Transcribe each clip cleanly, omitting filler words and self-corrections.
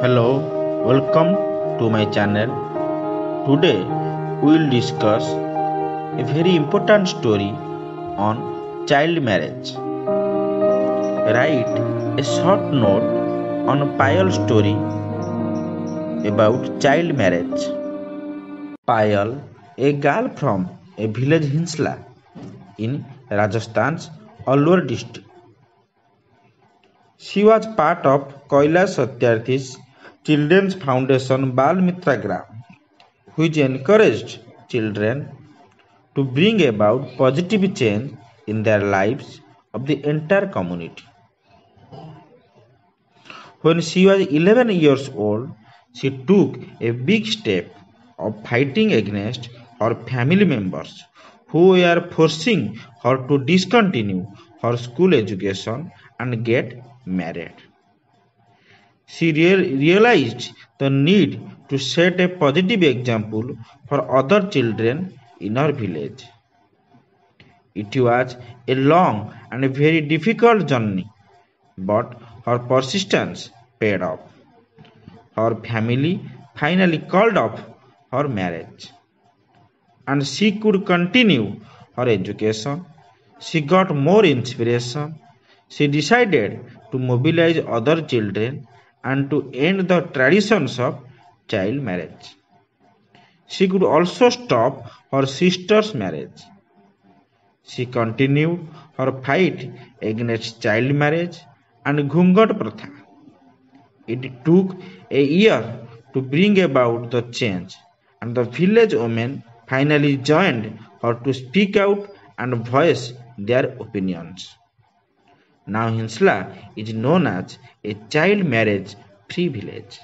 Hello, welcome to my channel. Today we will discuss a very important story on child marriage. Write a short note on Payal story about child marriage. Payal, a girl from a village Hinsla in Rajasthan's Alwar district. She was part of Kailash Satyarthi's Children's Foundation Bal Mitra Gram, which encouraged children to bring about positive change in their lives of the entire community. When she was 11 years old, she took a big step of fighting against her family members who were forcing her to discontinue her school education and get married. She realized the need to set a positive example for other children in her village. It was a long and very difficult journey, but her persistence paid off. Her family finally called off her marriage, and she could continue her education. She got more inspiration. She decided to mobilize other children and to end the traditions of child marriage. She could also stop her sister's marriage. She continued her fight against child marriage and Ghungat Pratha. It took a year to bring about the change, and the village women finally joined her to speak out and voice their opinions. Now Hinsla is known as a child marriage free village.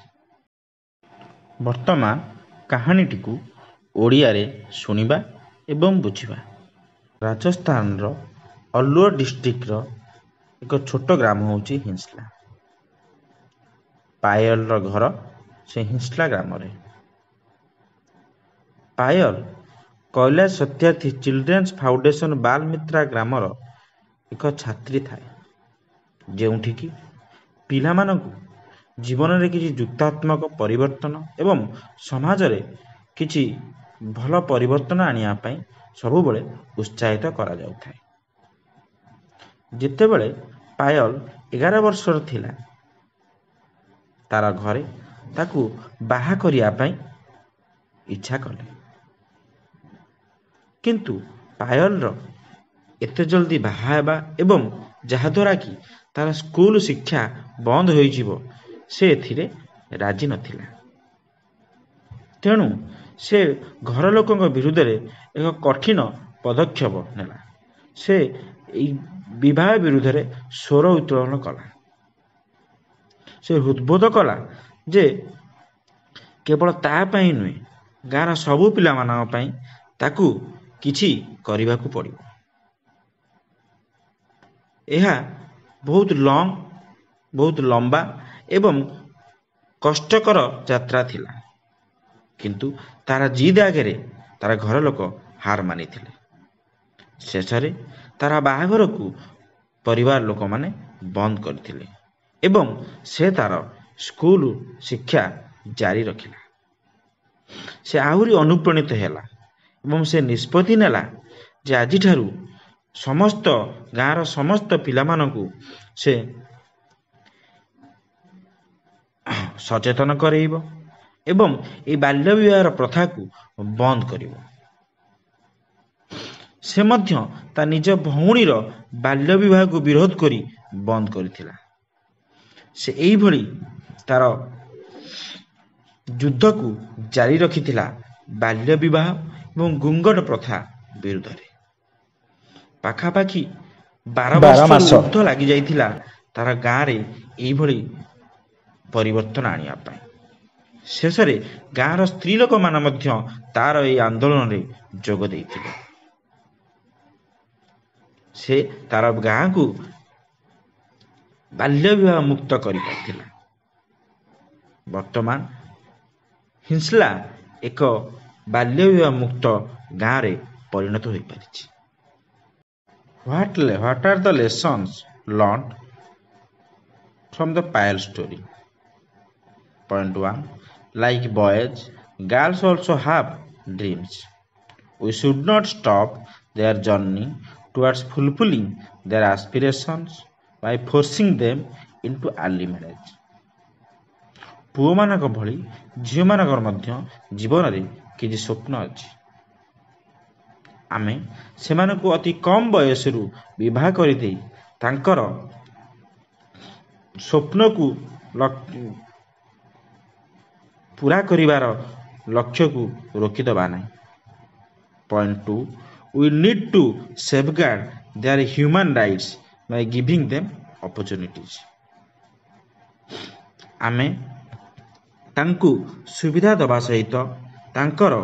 ବର୍ତ୍ତମାନ କାହାଣୀଟିକୁ ଓଡ଼ିଆରେ ଶୁଣିବା ଏବଂ ବୁଝିବା। ରାଜସ୍ଥାନର ଅଲୱର ଡିଷ୍ଟ୍ରିକ୍ଟର ଏକ ଛୋଟ ଗ୍ରାମ ହେଉଛି ହିଂସ୍ଲା। ପାୟଲର ଘର ସେ ହିଂସ୍ଲା ଗ୍ରାମରେ। ପାୟଲ କୈଳାସ ସତ୍ୟାର୍ଥୀ ଚିଲଡ୍ରେନ୍ସ ଫାଉଣ୍ଡେସନ ବାଲମିତ୍ରା ଗ୍ରାମର ଏକ ଛାତ୍ରୀ ଥାଏ, ଯେଉଁଠିକି ପିଲାମାନଙ୍କୁ ଜୀବନରେ କିଛି ଯୁକ୍ତାତ୍ମକ ପରିବର୍ତ୍ତନ ଏବଂ ସମାଜରେ କିଛି ଭଲ ପରିବର୍ତ୍ତନ ଆଣିବା ପାଇଁ ସବୁବେଳେ ଉତ୍ସାହିତ କରାଯାଉଥାଏ। ଯେତେବେଳେ ପାୟଲ 11 ବର୍ଷର ଥିଲା, ତାର ଘରେ ତାକୁ ବାହା କରିବା ପାଇଁ ଇଚ୍ଛା କଲେ। କିନ୍ତୁ ପାୟଲର ଏତେ ଜଲ୍ଦି ବାହା ହେବା ଏବଂ ଯାହାଦ୍ୱାରା କି ତାର ସ୍କୁଲ ଶିକ୍ଷା ବନ୍ଦ ହୋଇଯିବ, ସେ ଏଥିରେ ରାଜି ନଥିଲା। ତେଣୁ ସେ ଘର ଲୋକଙ୍କ ବିରୁଦ୍ଧରେ ଏକ କଠିନ ପଦକ୍ଷେପ ନେଲା। ସେ ଏହି ବିବାହ ବିରୁଦ୍ଧରେ ସ୍ୱର ଉତ୍ତୋଳନ କଲା। ସେ ହୃଦବୋଧ କଲା ଯେ କେବଳ ତା ପାଇଁ ନୁହେଁ, ଗାଁର ସବୁ ପିଲାମାନଙ୍କ ପାଇଁ ତାକୁ କିଛି କରିବାକୁ ପଡ଼ିବ। ଏହା ବହୁତ ଲମ୍ବା ଏବଂ କଷ୍ଟକର ଯାତ୍ରା ଥିଲା, କିନ୍ତୁ ତାର ଜିଦ୍ ଆଗରେ ତାର ଘର ଲୋକ ହାର ମାନିଥିଲେ। ଶେଷରେ ତାର ବାହାଘରକୁ ପରିବାର ଲୋକମାନେ ବନ୍ଦ କରିଥିଲେ ଏବଂ ସେ ତାର ସ୍କୁଲ ଶିକ୍ଷା ଜାରି ରଖିଲା। ସେ ଆହୁରି ଅନୁପ୍ରାଣିତ ହେଲା ଏବଂ ସେ ନିଷ୍ପତ୍ତି ନେଲା ଯେ ଆଜିଠାରୁ ସମସ୍ତ ଗାଁର ସମସ୍ତ ପିଲାମାନଙ୍କୁ ସେ ସଚେତନ କରେଇବ ଏବଂ ଏହି ବାଲ୍ୟ ବିବାହର ପ୍ରଥାକୁ ବନ୍ଦ କରିବ। ସେ ମଧ୍ୟ ତା ନିଜ ଭଉଣୀର ବାଲ୍ୟ ବିବାହକୁ ବିରୋଧ କରି ବନ୍ଦ କରିଥିଲା। ସେ ଏଇଭଳି ତାର ଯୁଦ୍ଧକୁ ଜାରି ରଖିଥିଲା ବାଲ୍ୟ ବିବାହ ଏବଂ ଗୁଙ୍ଗଟ ପ୍ରଥା ବିରୁଦ୍ଧରେ। ପାଖାପାଖି 12 ମାସ ଯୁଦ୍ଧ ଲାଗିଯାଇଥିଲା ତାର ଗାଁରେ ଏଇଭଳି ପରିବର୍ତ୍ତନ ଆଣିବା ପାଇଁ। ଶେଷରେ ଗାଁର ସ୍ତ୍ରୀ ଲୋକମାନେ ମଧ୍ୟ ତାର ଏହି ଆନ୍ଦୋଳନରେ ଯୋଗ ଦେଇଥିଲେ। ସେ ତାର ଗାଁକୁ ବାଲ୍ୟ ବିବାହ ମୁକ୍ତ କରିପାରିଥିଲା। ବର୍ତ୍ତମାନ ହିଂସ୍ଲା ଏକ ବାଲ୍ୟ ବିବାହ ମୁକ୍ତ ଗାଁରେ ପରିଣତ ହୋଇପାରିଛି। What are the lessons learned from the Payal story? Point 1. Like boys, girls also have dreams. We should not stop their journey towards fulfilling their aspirations by forcing them into early marriage. ପୁଅମାନଙ୍କ ଭଳି ଝିଅମାନଙ୍କର ମଧ୍ୟ ଜୀବନରେ କିଛି ସ୍ୱପ୍ନ ଅଛି। ଆମେ ସେମାନଙ୍କୁ ଅତି କମ୍ ବୟସରୁ ବିବାହ କରିଦେଇ ତାଙ୍କର ସ୍ୱପ୍ନକୁ ପୂରା କରିବାର ଲକ୍ଷ୍ୟକୁ ରୋକିଦେବା ନାହିଁ। Point 2. We need to safeguard their human rights by giving them opportunities. ଆମେ ତାଙ୍କୁ ସୁବିଧା ଦେବା ସହିତ ତାଙ୍କର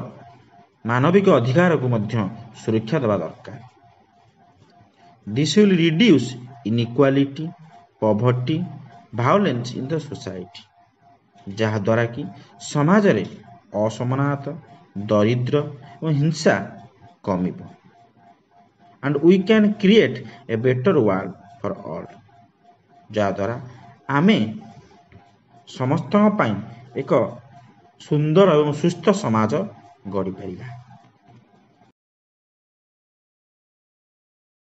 ମାନବିକ ଅଧିକାରକୁ ମଧ୍ୟ ସୁରକ୍ଷା ଦେବା ଦରକାର। This will reduce inequality, poverty, violence in the society. ଯାହାଦ୍ୱାରା କି ସମାଜରେ ଅସମାନତା, ଦରିଦ୍ର ଏବଂ ହିଂସା କମିବ। And we can create a better world for all. ଯାହାଦ୍ୱାରା ଆମେ ସମସ୍ତଙ୍କ ପାଇଁ ଏକ ସୁନ୍ଦର ଏବଂ ସୁସ୍ଥ ସମାଜ ଗଢ଼ିପାରିବା।